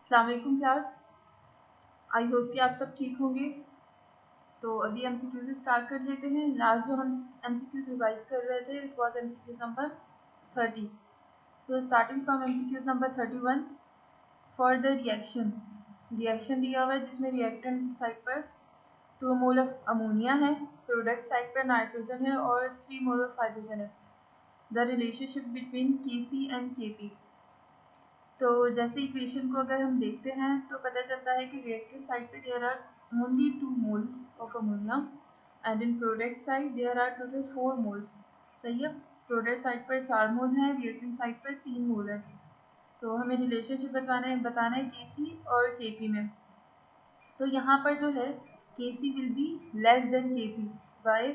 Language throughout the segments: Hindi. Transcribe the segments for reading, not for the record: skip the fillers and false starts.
अस्सलाम वालेकुम क्लास। आई होप कि आप सब ठीक होंगे। तो अभी एमसीक्यू से स्टार्ट कर लेते हैं। लास्ट जो हम एमसीक्यू रिवाइज कर रहे थे it was MCQ number 30। So starting from MCQ number 31 for the reaction. Reaction दिया हुआ है जिसमें रिएक्टेंट साइड पर 2 मोल ऑफ अमोनिया है, प्रोडक्ट साइड पर नाइट्रोजन है और 3 मोल ऑफ हाइड्रोजन है। The relationship between K C and K P. तो जैसे इक्वेशन को अगर हम देखते हैं तो पता चलता है कि रिएक्टेंट साइड पे there are only 2 moles of ammonia and in product side there are total 4 moles. सही है, प्रोडक्ट साइड पर 4 मोल है, रिएक्टेंट साइड पर 3 मोल है। तो हमें रिलेशनशिप बताना है केसी और केपी में। तो यहाँ पर जो है KC will be less than KP. Why?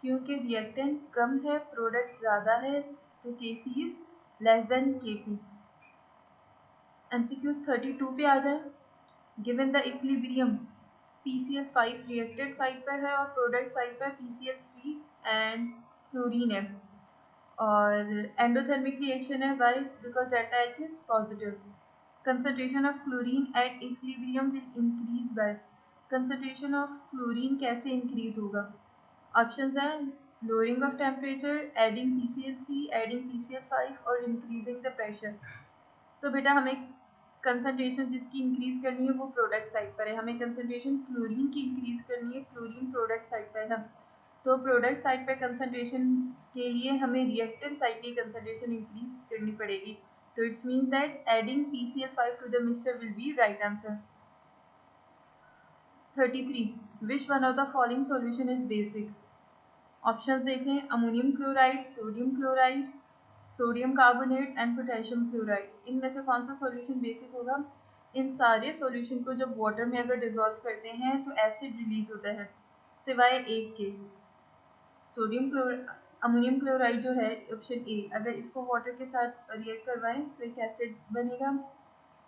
क्योंकि रिएक्टेंट कम है, प्रोडक्ट ज़्यादा है, तो KC is less than KP. MCQs 32 पे आ जाए। Given the equilibrium PCl5 reactant side पर है और प्रोडक्ट साइड पर PCl3 एंड क्लोरीन है और एंडोथर्मिक रिएक्शन है। Why? Because delta H is positive. Concentration of chlorine at equilibrium will increase by. Concentration of chlorine कैसे इंक्रीज होगा? ऑप्शंस हैं lowering of temperature, adding PCl3, adding PCl5 और इंक्रीजिंग द प्रेशर। तो बेटा हमें कंसंट्रेशन जिसकी इंक्रीज करनी है वो प्रोडक्ट साइड पर है। हमें कंसंट्रेशन क्लोरीन की इंक्रीज करनी है, क्लोरीन प्रोडक्ट साइड पर है। तो प्रोडक्ट साइड पर कंसंट्रेशन के लिए हमें रिएक्टेंट साइड की कंसंट्रेशन इंक्रीज करनी पड़ेगी। तो it's mean that adding PCl5 to the mixture will be right answer. 33 which one of the following solution is basic? Options देखें ammonium chloride, sodium chloride, sodium carbonate and potassium chloride. इनमें से कौन सा सॉल्यूशन बेसिक होगा? इन सारे सॉल्यूशन को जब वाटर में अगर डिसॉल्व करते हैं तो एसिड रिलीज होता है सिवाय एक के। सोडियम अमोनियम क्लोराइड जो है ऑप्शन ए, अगर इसको वाटर के साथ रिएक्ट करवाएं तो एक एसिड बनेगा।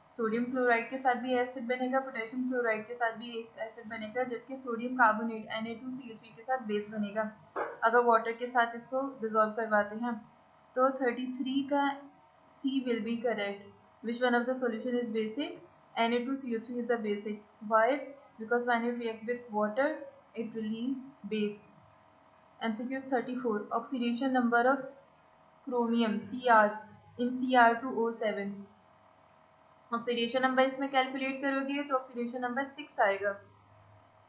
सोडियम क्लोराइड के साथ भी एसिड बनेगा, पोटेशियम क्लोराइड के साथ भी एसिड बनेगा, जबकि सोडियम कार्बोनेट Na2CO3 के साथ बेस बनेगा अगर वाटर के साथ इसको डिसॉल्व करवाते हैं। तो 33 का C will be correct. Which one of the solution is basic? Na2CO3 is a basic. Why? Because when it react with water, it release base. MCQ is 34. Oxidation number of chromium Cr in Cr2O7. Oxidation number इसमें कैलकुलेट करोगे तो ऑक्सीडेशन नंबर 6 आएगा।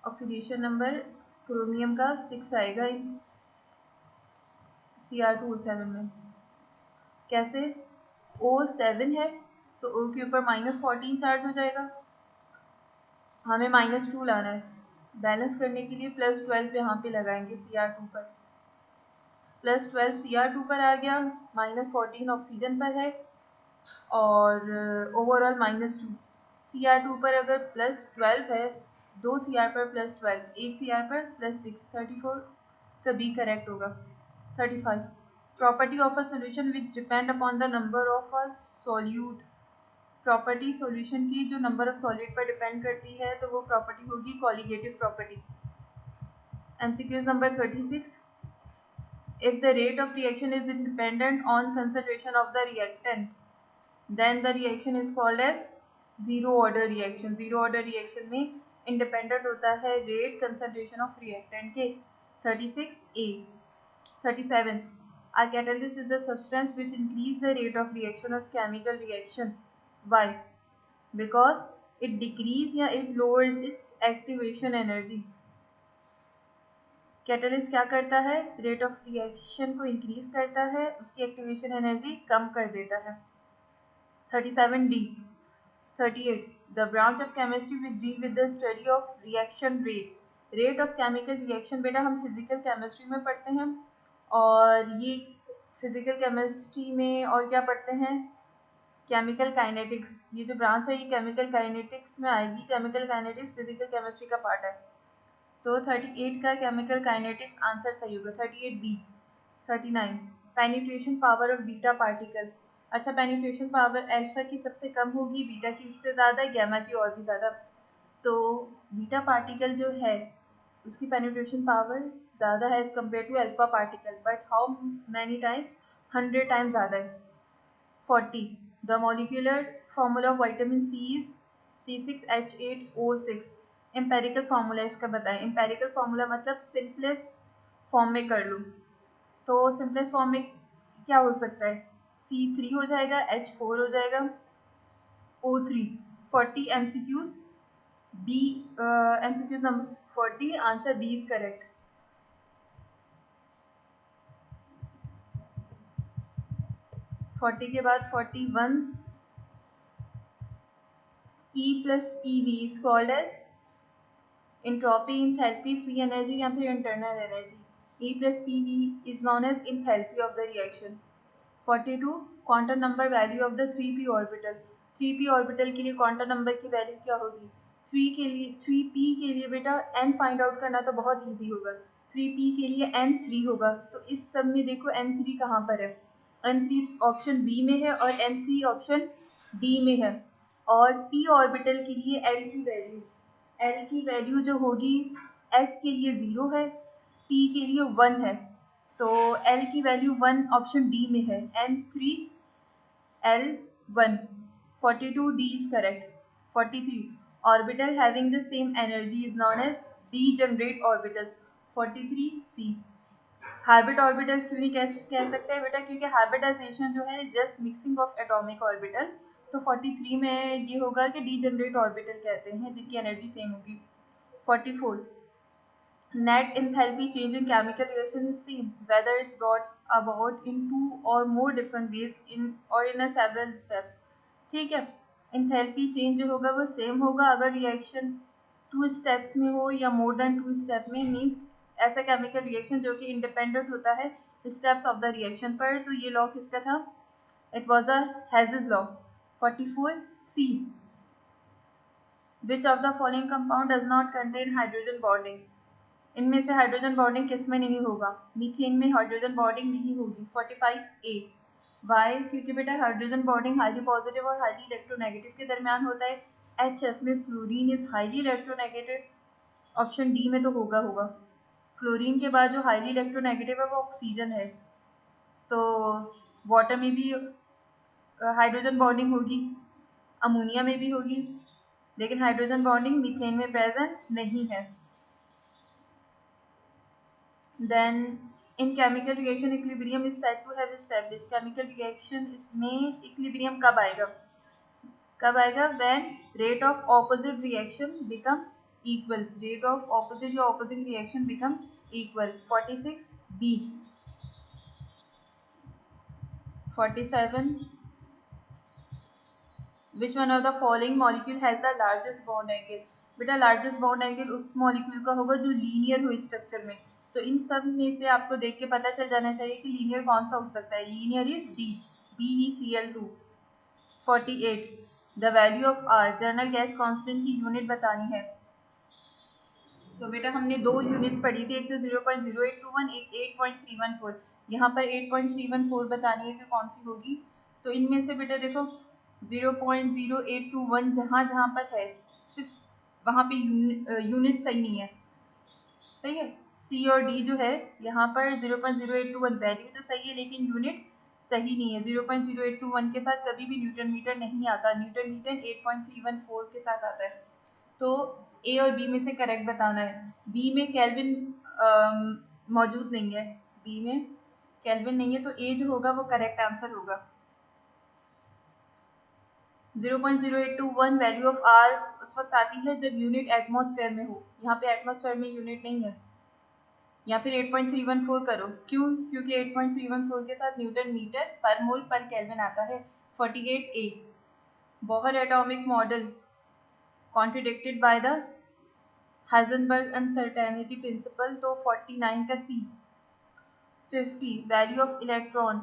ऑक्सीडेशन नंबर क्रोमियम का 6 आएगा इन Cr2O7 में। कैसे? O7 है तो O के ऊपर -14 चार्ज हो जाएगा, हमें -2 लाना है। बैलेंस करने के लिए +12 यहाँ पे लगाएंगे Cr2 पर। +12 Cr2 पर आ गया, -14 ऑक्सीजन पर है और ओवरऑल -2। Cr2 पर अगर +12 है, 2 Cr पर +12, 1 Cr पर +6, 34 का बी करेक्ट होगा। 35 property of a solution which depend upon the number of a solute. Property solution की जो नंबर ऑफ सॉल्यूट पर डिपेंड करती है तो वो प्रॉपर्टी होगी colligative property. MCQ number 36 if the rate of reaction is independent on concentration of the reactant then the reaction is called as zero order reaction. zero order reaction में independent होता है rate concentration of reactant के। 36A 37 a catalyst is a substance which increase the rate of reaction of chemical reaction. Why? Because it decrease या it lowers its activation energy. Catalyst क्या करता है? रेट ऑफ रिएक्शन को इंक्रीज करता है, उसकी एक्टिवेशन एनर्जी कम कर देता है। 37D 38 the branch of chemistry which deal with the study of reaction rates. Rate of chemical reaction बेटा हम फिजिकल केमिस्ट्री में पढ़ते हैं और ये फिजिकल केमिस्ट्री में और क्या पढ़ते हैं? Chemical kinetics. ये जो ब्रांच है ये केमिकल काइनेटिक्स में आएगी। केमिकल काइनेटिक्स फिजिकल केमिस्ट्री का पार्ट है। तो 38 का केमिकल काइनेटिक्स आंसर सही होगा। 38B 39 penetration power of beta particle. अच्छा, पेनिट्रेशन पावर अल्फा की सबसे कम होगी, बीटा की उससे ज़्यादा, गैमा की और भी ज़्यादा। तो बीटा पार्टिकल जो है उसकी पेनिट्रेशन पावर ज़्यादा है as compare to alpha particle, but how many times? 100 times ज़्यादा है। 40 the molecular formula of vitamin C is C6H8O6। Empirical formula इसका बताएं। एम्पेरिकल फार्मूला मतलब सिंपलेस्ट फॉर्म में कर लूँ तो सिंपलेस्ट फॉर्म में क्या हो सकता है, C3 हो जाएगा, H4 हो जाएगा, O3। 40 MCQs, B MCQs number 40, answer B is correct. 40 के बाद 41, E plus PV is called as entropy, enthalpy, free energy या फिर internal energy। E plus PV is known as enthalpy of the reaction। 42 quantum number value of the 3p orbital. 3p orbital के लिए क्वांटम नंबर की वैल्यू क्या होगी? 3p के लिए बेटा n फाइंड आउट करना तो बहुत इजी होगा। 3p के लिए n 3 होगा, तो इस सब में देखो n3 कहाँ पर है? n3 ऑप्शन बी में है और n3 ऑप्शन डी में है। और p ऑर्बिटल के लिए l की वैल्यू जो होगी s के लिए 0 है, p के लिए 1 है, तो l की वैल्यू 1 ऑप्शन डी में है, n3 l1। 42 d is correct। 43 orbital having the same energy is known as degenerate orbitals। 43 c। Hybrid orbitals क्यों नहीं कह सकते हैं बेटा? क्योंकि हाइब्रिडाइजेशन जो है just mixing of atomic orbitals, तो 43 में ये होगा कि डीजनरेट ऑर्बिटल कहते हैं जिनकी एनर्जी सेम होगी। 44 net enthalpy change in chemical reaction is same whether it's brought about in two or more different ways in a several steps। ठीक है, enthalpy change जो होगा वो सेम होगा अगर रिएक्शन 2 स्टेप्स में हो या मोर देन 2 स्टेप में, मीन्स ऐसा केमिकल रिएक्शन जो कि इंडिपेंडेंट होता है स्टेप्स ऑफ द रिएक्शन पर। तो ये लॉ किसका था? It was a Hess's law. 44 C which of the following compound does not contain hydrogen bonding. इनमें से हाइड्रोजन बॉन्डिंग किस में नहीं होगा? मीथेन में हाइड्रोजन बॉन्डिंग नहीं होगी। 45 ए। वाई? क्योंकि बेटा हाइड्रोजन बॉन्डिंग हाईली पॉजिटिव और हाईली इलेक्ट्रोनेगेटिव के दरमियान होता है। HF में fluorine is highly electronegative. Option D में तो होगा। फ्लोरीन के बाद जो हाईली इलेक्ट्रोनेगेटिव है वो ऑक्सीजन है, तो वाटर में भी हाइड्रोजन बॉन्डिंग होगी, अमोनिया में भी होगी, लेकिन हाइड्रोजन बॉन्डिंग मीथेन में प्रेजेंट नहीं है। Then in chemical reaction equilibrium is said to have established। chemical reaction में equilibrium कब आएगा? When rate of opposite reaction become equals। rate of opposite या opposite reaction become equal। 46 B। 47 which one of the following molecule has the largest bond angle। बेटा लार्जेस्ट बॉन्ड एंगल उस मॉलिक्यूल का होगा जो लीनियर हो स्ट्रक्चर में, तो इन सब में से आपको देख के पता चल जाना चाहिए कि लीनियर कौन सा हो सकता है। Linear is D, BeCl2। 48 the value of R. General gas constant की यूनिट बतानी है। तो बेटा हमने दो यूनिट्स पढ़ी थी, एक तो 0.0821, एक 8.314। यहाँ पर 8.314 बतानी है कि कौन सी होगी। तो इनमें से बेटा देखो 0.0821 जहाँ जहाँ पर है सिर्फ वहाँ पे यूनिट सही नहीं है। सही है, सी और डी जो है यहाँ पर 0.0821 वैल्यू तो सही है लेकिन यूनिट सही नहीं है। 0.0821 के साथ कभी भी न्यूटन मीटर नहीं आता, न्यूटन मीटर 8.314 के साथ आता है। तो ए और बी में से करेक्ट बताना है। बी में केल्विन मौजूद नहीं है, बी में केल्विन नहीं है, तो ए जो होगा वो करेक्ट आंसर होगा। 0.0821 वैल्यू ऑफ आर उस वक्त आती है जब यूनिट एटमॉस्फेयर में हो। यहाँ पे एटमॉस्फेयर में यूनिट नहीं है, या फिर 8.314 करो। क्यों? क्योंकि 8.314 के साथ न्यूटन मीटर पर मोल पर केल्विन आता है। 48 A Bohr atomic model contradicted by the Heisenberg uncertainty principle, तो 49 का C. 50 value of electron.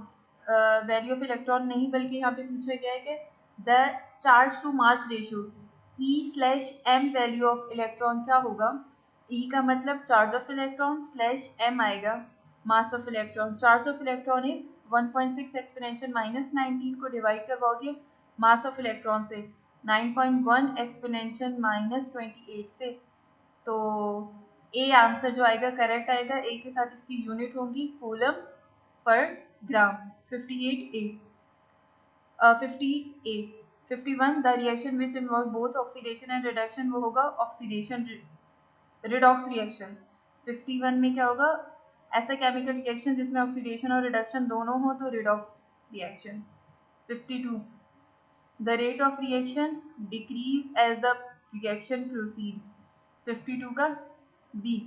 Value of electron नहीं बल्कि यहाँ पे पूछा गया है कि the charge to mass ratio E/m value of electron क्या होगा? E का मतलब charge of electron slash m आएगा mass of electron. Charge of electron is 1.6 exponential -19 को डिवाइड करवाओगे मास ऑफ इलेक्ट्रॉन से 9.1 एक्सपोनेंशियल -28 से, तो ए आंसर जो आएगा करेक्ट आएगा। ए के साथ इसकी यूनिट होगी कूलम्स पर ग्राम। 58 ए 50 ए 51 the reaction which involve both oxidation and reduction, वो होगा ऑक्सीडेशन रिडॉक्स रिएक्शन। 51 में क्या होगा, ऐसा केमिकल रिएक्शन जिसमें ऑक्सीडेशन और रिडक्शन दोनों हो तो redox reaction. 52 the rate of reaction decrease as the reaction proceed. 52 का B.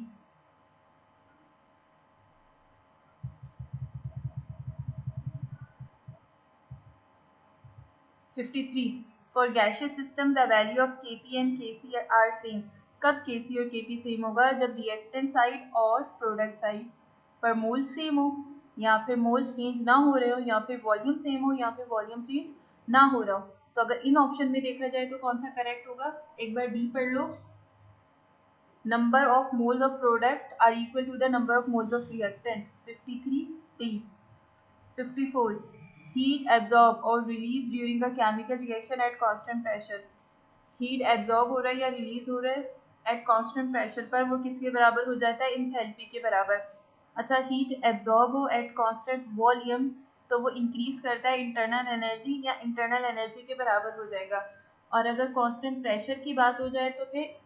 53 for gaseous system the value of Kp and Kc are same. कब Kc और Kp सेम होगा, जब रिएक्टेंट साइड और प्रोडक्ट साइड पर मोल सेम हो, या फिर मोल्स चेंज ना हो रहे हो, या फिर वॉल्यूम सेम हो, या फिर वॉल्यूम चेंज ना हो रहा हो। तो अगर इन ऑप्शन में देखा जाए तो कौन सा करेक्ट होगा, एक बार डी पढ़ लो। Number of moles of product are equal to the number of moles of reactant. 53 D. 54 heat absorb or release during a chemical reaction at constant pressure। Heat absorb हो रहा है या रिलीज हो रहा है एट कांस्टेंट प्रेशर पर, वो किसके बराबर हो जाता है, इंथैल्पी के बराबर। अच्छा, हीट एब्जॉर्ब हो एट कांस्टेंट वॉल्यूम तो वो इंक्रीज करता है इंटरनल एनर्जी या इंटरनल एनर्जी के बराबर हो जाएगा। और अगर कांस्टेंट प्रेशर की बात हो जाए तो फिर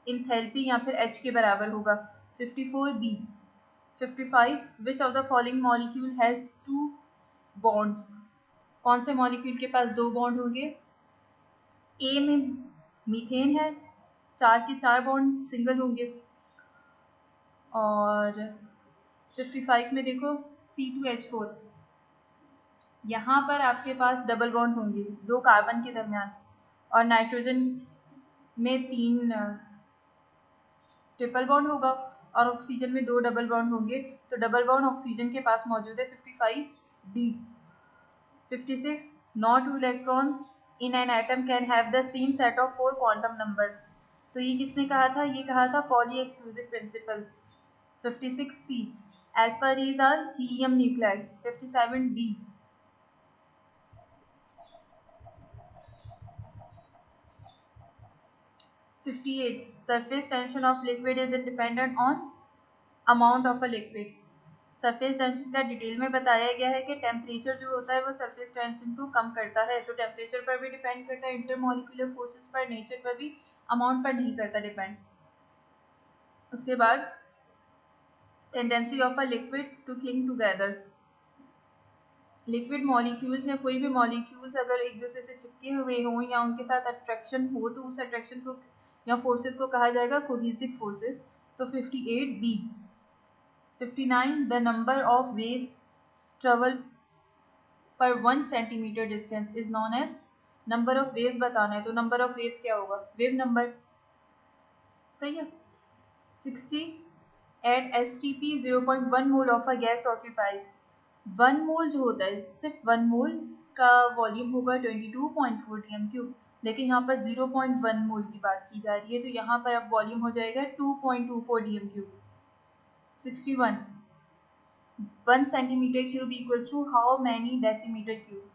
इंथैल्पी या फिर एच के बराबर होगा। 54 B. 55 which of the following molecule has two bonds. कौन से मॉलिक्यूल के पास दो बॉन्ड होंगे, ए में मीथेन है, 4 के 4 बॉन्ड सिंगल होंगे, और 55 में देखो C2H4, यहाँ पर आपके पास डबल बॉन्ड होंगे 2 कार्बन के दरमियान, और नाइट्रोजन में 3 ट्रिपल बॉन्ड होगा, और ऑक्सीजन में 2 डबल बॉन्ड होंगे, तो डबल बॉन्ड ऑक्सीजन के पास मौजूद है। 55 D. 56 no two electrons in an atom can have the same set of 4 quantum number। तो ये किसने कहा था, ये कहा था Pauli exclusive principle. 56 C alpha rays are helium nuclide. 57 D. 58 surface tension of liquid is independent on amount of a liquid। Surface tension का डिटेल में बताया गया है कि टेम्परेचर जो होता है वो सरफेस टेंशन को कम करता है, तो टेम्परेचर पर भी डिपेंड करता है, इंटरमोलिकुलर फोर्सेस पर, नेचर पर भी, अमाउंट पर नहीं करता डिपेंड। उसके बाद tendency of a liquid to cling together. Liquid molecules या कोई भी मॉलिक्यूल्स अगर एक दूसरे से चिपके हुए हों या उनके साथ अट्रैक्शन हो तो उस अट्रैक्शन को या फोर्सेस को कहा जाएगा कोहेसिव फोर्सेस। तो 58 B. 59 the number of waves travel per 1 centimetre distance is known as. Number of waves बताना है तो नंबर ऑफ वेव्स क्या होगा, वेव नंबर, सही है। 60 at STP 0.1 mole of a gas occupies. 1 mole जो होता है, सिर्फ 1 मोल का वॉल्यूम होगा 22.4 dm³, लेकिन यहाँ पर 0.1 मोल की बात की जा रही है, तो यहाँ पर अब वॉल्यूम हो जाएगा 2.24 dm³। 61 1 centimetre cube equals to how many decimetre cube.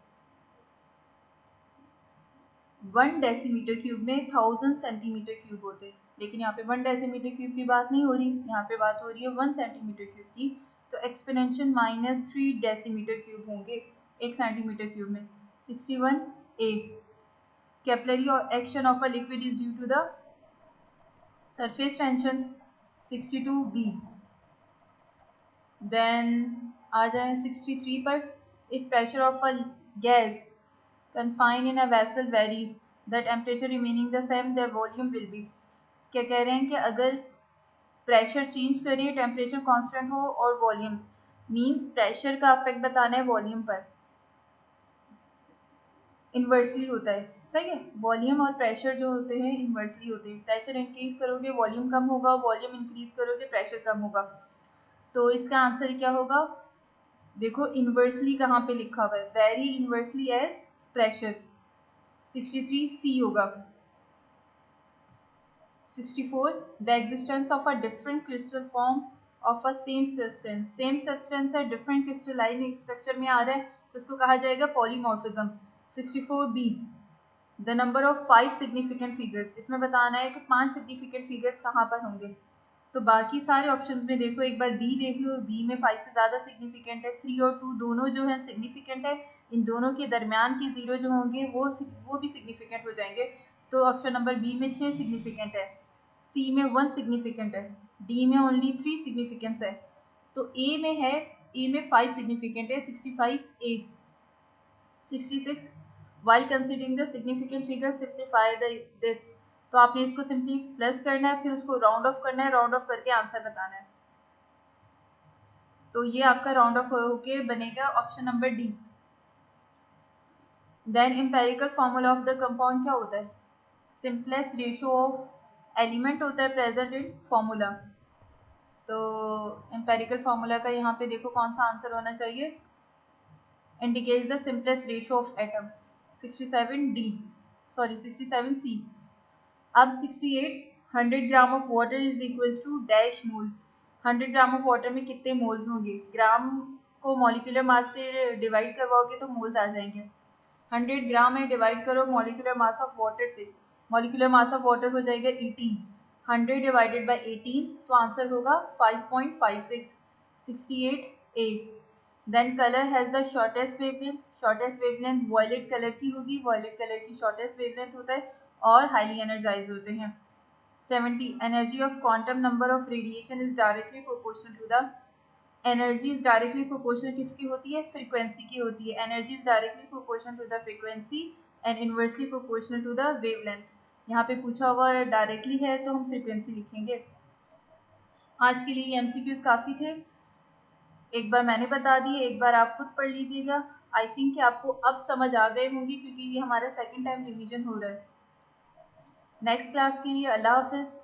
1 decimetre cube में 1000 सेंटीमीटर क्यूब होते हैं, लेकिन यहाँ पे 1 डेसीमीटर क्यूब की बात नहीं हो रही, यहाँ पे बात हो रही है 1 सेंटीमीटर क्यूब की, तो एक्सपोनेंशियल -3 डेसीमीटर क्यूब होंगे 1 सेंटीमीटर क्यूब में। 61 A capillary action of a liquid is due to the surface tension. 62 B. Then आ जाए 63 पर, if pressure of a gas confined in a vessel varies the temperature remaining the same the volume will be। क्या कह रहे हैं कि अगर प्रेशर चेंज करें, टेम्परेचर कांस्टेंट हो और वॉल्यूम, मींस प्रेशर का इफेक्ट बताना है वॉल्यूम पर, इन्वर्सली होता है, सही है। वॉल्यूम और प्रेशर जो होते हैं इन्वर्सली होते हैं, प्रेशर इंक्रीज करोगे वॉल्यूम कम होगा, वॉल्यूम इंक्रीज करोगे प्रेशर कम होगा, तो इसका आंसर क्या होगा, देखो इन्वर्सली कहाँ पे लिखा हुआ है, वेरी इन्वर्सली एज प्रेशर। 63 सी होगा। 64 the existence of a different crystal form of a same substance है, different crystalline structure में आ रहा है तो इसको कहा जाएगा polymorphism। 64 B the number of 5 significant figures, इसमें बताना है कि 5 significant figures कहाँ पर होंगे, तो बाकी सारे ऑप्शंस में देखो, एक बार बी देख लो, बी में 5 से ज़्यादा सिग्निफिकेंट है, 3 और 2 दोनों जो है सिग्निफिकेंट है, इन दोनों के दरमियान के ज़ीरो जो होंगे वो भी सिग्निफिकेंट हो जाएंगे। तो ऑप्शन नंबर बी में 6 सिग्निफिकेंट है, सी में 1 सिग्निफिकेंट है, डी में ओनली 3 सिग्निफिकेंस है। तो ए में है, ए में 5 सिग्निफिकेंट है, 65 ए 66। While considering the significant figure simplify this. तो आपने इसको सिंपली प्लस करना है, फिर उसको राउंड ऑफ करना है, राउंड ऑफ करके आंसर बताना है। तो ये आपका राउंड ऑफ होके बनेगा option number D. Then empirical formula of the compound क्या होता है? सिंपलेस्ट रेशियो ऑफ एलिमेंट होता है प्रेजेंट इन फॉर्मूला। तो एम्पेरिकल फॉर्मूला का यहाँ पे देखो कौन सा आंसर होना चाहिए। Indicates the simplest ratio of atom, 67D, sorry 67C। अब 68, 100 gram of water is equals to dash moles. 100 gram of water में कितने मोल्स होंगे? ग्राम को मॉलिक्यूलर मास से डिवाइड करवाओगे तो मोल्स आ जाएंगे। 100 ग्राम में डिवाइड करो मॉलिक्यूलर मास ऑफ वाटर से, मॉलिक्यूलर मास ऑफ वाटर हो जाएगा 18, 100 डिवाइडेड बाई 18, तो आंसर होगा 5.56, 68A। Then colour has the shortest wavelength, shortest wavelength violet colour की होगी, वॉयलेट कलर की शॉर्टेस्ट वेवलेंथ होता है और हाईली एनर्जाइज होते हैं। 70, energy of quantum number of radiation is directly proportional to the, energy is directly proportional किसकी होती है? फ्रीक्वेंसी की होती है। Energy is directly proportional to the frequency and inversely proportional to the wavelength. यहाँ पे पूछा हुआ डायरेक्टली है तो हम फ्रीक्वेंसी लिखेंगे। आज के लिए एमसीक्यूज काफ़ी थे, एक बार मैंने बता दिए, एक बार आप खुद पढ़ लीजिएगा। आई थिंक कि आपको अब समझ आ गए होंगे क्योंकि ये हमारा सेकेंड टाइम रिवीजन हो रहा है। नेक्स्ट क्लास के लिए अल्लाह हाफिज़।